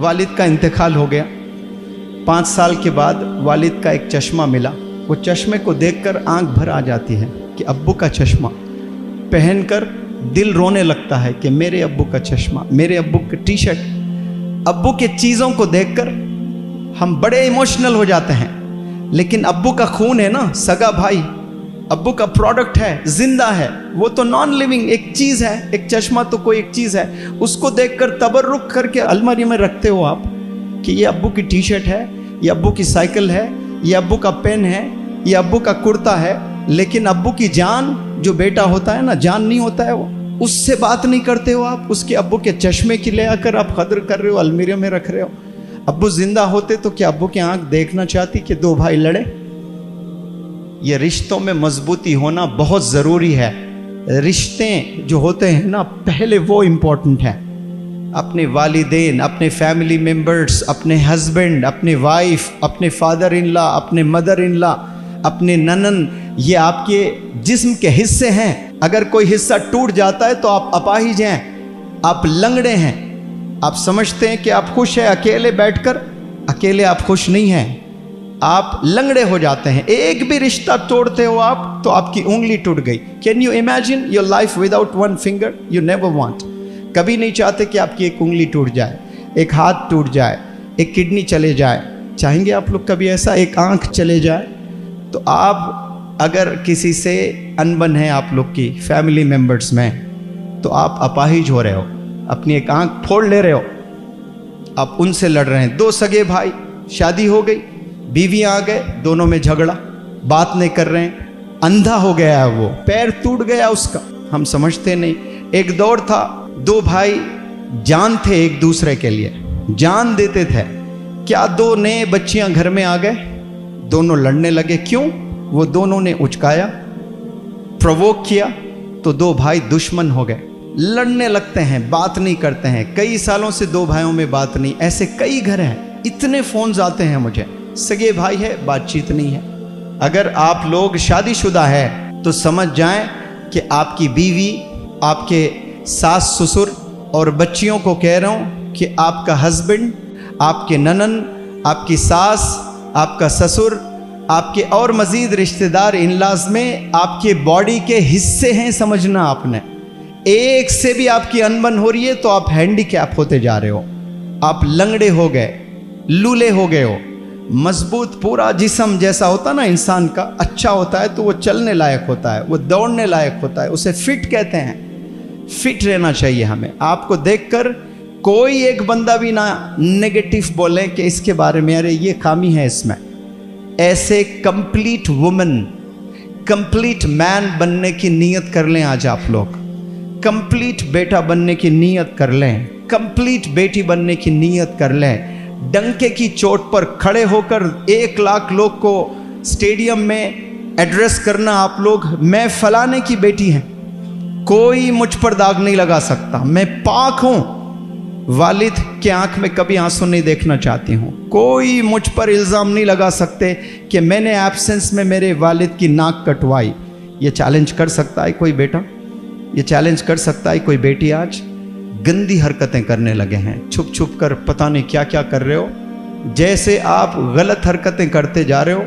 वालिद का इंतकाल हो गया। 5 साल के बाद वालिद का एक चश्मा मिला। वो चश्मे को देखकर आंख भर आ जाती है कि अब्बू का चश्मा पहनकर दिल रोने लगता है कि मेरे अब्बू का चश्मा, मेरे अब्बू की टी शर्ट। अब्बू के चीज़ों को देखकर हम बड़े इमोशनल हो जाते हैं, लेकिन अब्बू का खून है ना, सगा भाई, अब्बू का प्रोडक्ट है, जिंदा है, वो तो नॉन लिविंग एक चीज़ है। एक चश्मा तो कोई एक चीज़ है, उसको देखकर तबर्रुक करके अलमारी में रखते हो आप कि ये अब्बू की टी शर्ट है, ये अब्बू की साइकिल है, ये अब्बू का पेन है, ये अब्बू का कुर्ता है। लेकिन अब्बू की जान, जो बेटा होता है ना, जान नहीं होता है वो, उससे बात नहीं करते हो आप। उसके अब्बू के चश्मे की ले आकर आप कदर कर रहे हो, अलमीरे में रख रहे हो। अब्बू जिंदा होते तो क्या अब्बू की आंख देखना चाहती कि 2 भाई लड़े? ये रिश्तों में मजबूती होना बहुत ज़रूरी है। रिश्ते जो होते हैं ना, पहले वो इम्पोर्टेंट है। अपने वालिदैन, अपने फैमिली मेम्बर्स, अपने हस्बैंड, अपने वाइफ, अपने फादर इन लॉ, अपने मदर इन लॉ, अपने ननन, ये आपके जिस्म के हिस्से हैं। अगर कोई हिस्सा टूट जाता है तो आप अपाहिज हैं, आप लंगड़े हैं। आप समझते हैं कि आप खुश हैं अकेले बैठकर, अकेले आप खुश नहीं हैं, आप लंगड़े हो जाते हैं। एक भी रिश्ता तोड़ते हो आप तो आपकी उंगली टूट गई। Can you imagine your life without 1 finger? You never want. कभी नहीं चाहते कि आपकी एक उंगली टूट जाए, एक हाथ टूट जाए, एक किडनी चले जाए। चाहेंगे आप लोग कभी ऐसा, एक आंख चले जाए? तो आप अगर किसी से अनबन है आप लोग की फैमिली मेम्बर्स में, तो आप अपाहिज हो रहे हो, अपनी एक आंख फोड़ ले रहे हो, आप उनसे लड़ रहे हैं। 2 सगे भाई, शादी हो गई, बीवी आ गए, दोनों में झगड़ा, बात नहीं कर रहे हैं, अंधा हो गया है वो, पैर टूट गया उसका, हम समझते नहीं। एक दौर था, 2 भाई जान थे एक दूसरे के लिए, जान देते थे। क्या 2 नए बच्चियां घर में आ गए, दोनों लड़ने लगे। क्यों? वो दोनों ने उचकाया, प्रोवोक किया, तो 2 भाई दुश्मन हो गए, लड़ने लगते हैं, बात नहीं करते हैं। कई सालों से 2 भाइयों में बात नहीं। ऐसे कई घर हैं, इतने फोन्स आते हैं मुझे, सगे भाई है, बातचीत नहीं है। अगर आप लोग शादीशुदा है तो समझ जाएं कि आपकी बीवी, आपके सास ससुर और बच्चियों को कह रहा हूं कि आपका हस्बैंड, आपके ननन, आपकी सास, आपका ससुर, आपके और मज़ीद रिश्तेदार इन-लॉज में आपके बॉडी के हिस्से हैं। समझना आपने, एक से भी आपकी अनबन हो रही है तो आप हैंडीकैप होते जा रहे हो, आप लंगड़े हो गए, लूले हो गए हो। मजबूत पूरा जिस्म जैसा होता ना इंसान का, अच्छा होता है तो वो चलने लायक होता है, वो दौड़ने लायक होता है, उसे फिट कहते हैं। फिट रहना चाहिए हमें। आपको देखकर कोई एक बंदा भी ना नेगेटिव बोले कि इसके बारे में, अरे ये खामी है इसमें। ऐसे कंप्लीट वुमन, कंप्लीट मैन बनने की नीयत कर लें आज आप लोग। कंप्लीट बेटा बनने की नीयत कर लें, कंप्लीट बेटी बनने की नीयत कर लें। डंके की चोट पर खड़े होकर 1 लाख लोग को स्टेडियम में एड्रेस करना आप लोग, मैं फलाने की बेटी हैं, कोई मुझ पर दाग नहीं लगा सकता, मैं पाक हूं, वालिद के आंख में कभी आंसू नहीं देखना चाहती हूं। कोई मुझ पर इल्ज़ाम नहीं लगा सकते कि मैंने एब्सेंस में मेरे वालिद की नाक कटवाई। ये चैलेंज कर सकता है कोई बेटा? ये चैलेंज कर सकता है कोई बेटी? आज गंदी हरकतें करने लगे हैं, छुप छुप कर पता नहीं क्या क्या कर रहे हो। जैसे आप गलत हरकतें करते जा रहे हो,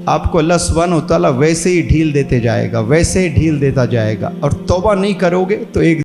आपको अल्लाह सुब्हानहू व तआला वैसे ही ढील देते जाएगा, वैसे ही ढील देता जाएगा। और तौबा नहीं करोगे तो एक